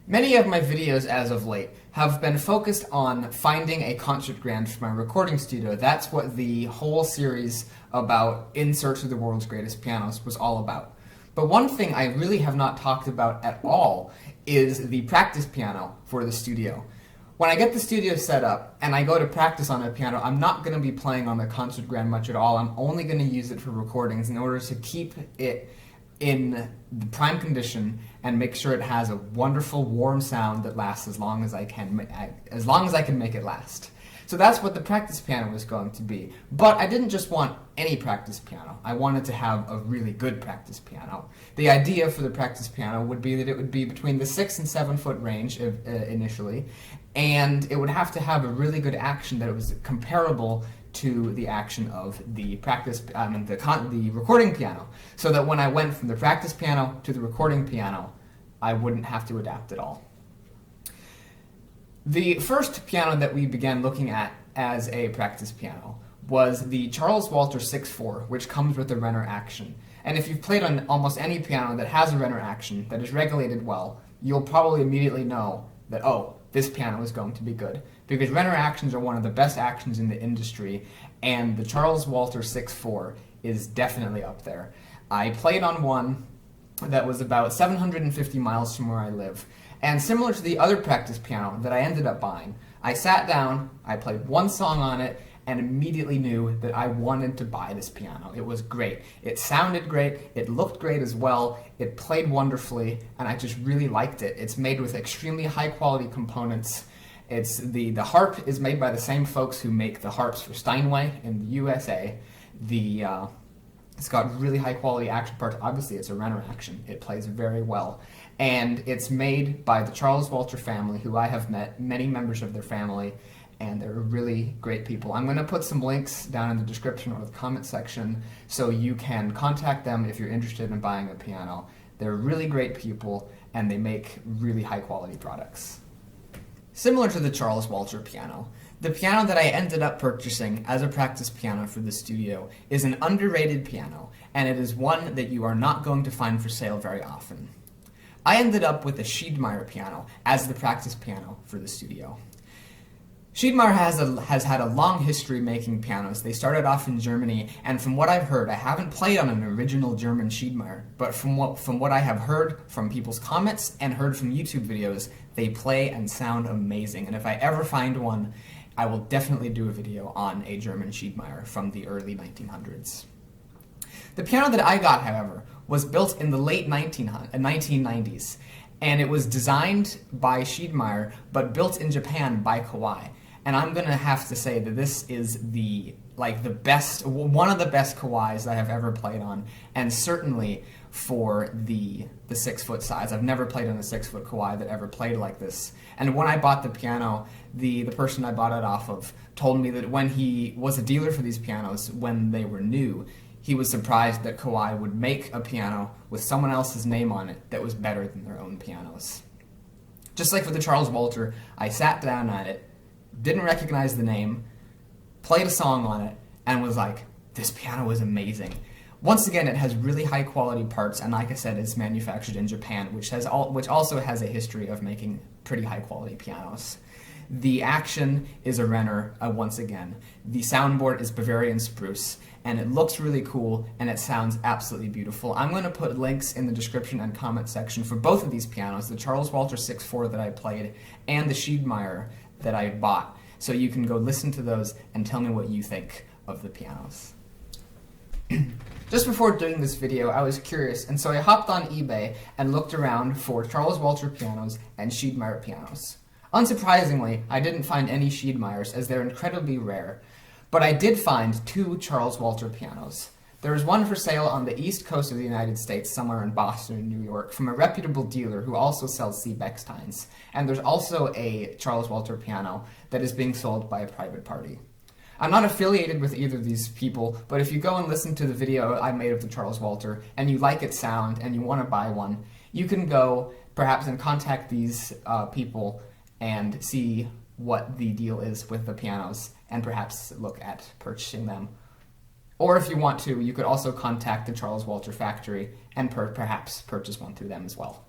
Many of my videos as of late have been focused on finding a concert grand for my recording studio. That's what the whole series about In Search of the World's Greatest Pianos was all about. But one thing I really have not talked about at all is the practice piano for the studio. When I get the studio set up and I go to practice on a piano, I'm not going to be playing on the concert grand much at all. I'm only going to use it for recordings in order to keep it in the prime condition and make sure it has a wonderful warm sound that lasts as long as I can make it last. So that's what the practice piano is going to be. But I didn't just want any practice piano. I wanted to have a really good practice piano. The idea for the practice piano would be that it would be between the 6 and 7 foot range initially, and it would have to have a really good action that was comparable to the action of the the recording piano, so that when I went from the practice piano to the recording piano, I wouldn't have to adapt at all. The first piano that we began looking at as a practice piano was the Charles Walter 6-4, which comes with a Renner action. And if you've played on almost any piano that has a Renner action that is regulated well, you'll probably immediately know that, oh, this piano is going to be good. Because Renner actions are one of the best actions in the industry, and the Charles Walter 6-4 is definitely up there. I played on one that was about 750 miles from where I live, and similar to the other practice piano that I ended up buying, I sat down, I played one song on it, and immediately knew that I wanted to buy this piano. It was great. It sounded great, it looked great as well, it played wonderfully, and I just really liked it. It's made with extremely high quality components. The harp is made by the same folks who make the harps for Steinway in the USA. It's got really high quality action parts. Obviously it's a Renner action. It plays very well. And it's made by the Charles Walter family, who I have met many members of their family, and they're really great people. I'm going to put some links down in the description or the comment section so you can contact them if you're interested in buying a piano. They're really great people, and they make really high quality products. Similar to the Charles Walter piano, the piano that I ended up purchasing as a practice piano for the studio is an underrated piano, and it is one that you are not going to find for sale very often. I ended up with a Schiedmayer piano as the practice piano for the studio. Shiedmayer has had a long history making pianos. They started off in Germany, and from what I've heard, I haven't played on an original German Schiedmayer, but from what I have heard from people's comments and heard from YouTube videos, they play and sound amazing. And if I ever find one, I will definitely do a video on a German Schiedmayer from the early 1900s. The piano that I got, however, was built in the late 1990s, and it was designed by Shiedmayer, but built in Japan by Kawai. And I'm gonna have to say that this is one of the best Kawais that I have ever played on, and certainly for the 6 foot size. I've never played on a 6 foot Kawai that ever played like this. And when I bought the piano, the person I bought it off of told me that when he was a dealer for these pianos, when they were new, he was surprised that Kawai would make a piano with someone else's name on it that was better than their own pianos. Just like for the Charles Walter, I sat down at it, didn't recognize the name, played a song on it, and was like, this piano is amazing. Once again, it has really high quality parts, and like I said, it's manufactured in Japan, which also has a history of making pretty high quality pianos. The action is a Renner, once again. The soundboard is Bavarian spruce, and it looks really cool, and it sounds absolutely beautiful. I'm going to put links in the description and comment section for both of these pianos, the Charles Walter 6-4 that I played, and the Shiedmayer that I bought, so you can go listen to those and tell me what you think of the pianos. Just before doing this video, I was curious, and so I hopped on eBay and looked around for Charles Walter pianos and Shiedmayer pianos. Unsurprisingly, I didn't find any Shiedmayers, as they're incredibly rare, but I did find 2 Charles Walter pianos. There is one for sale on the east coast of the United States, somewhere in Boston and New York, from a reputable dealer who also sells C. Bechsteins, and there's also a Charles Walter piano that is being sold by a private party. I'm not affiliated with either of these people, but if you go and listen to the video I made of the Charles Walter, and you like its sound, and you want to buy one, you can go, perhaps, and contact these people and see what the deal is with the pianos, and perhaps look at purchasing them. Or if you want to, you could also contact the Charles Walter factory and perhaps purchase one through them as well.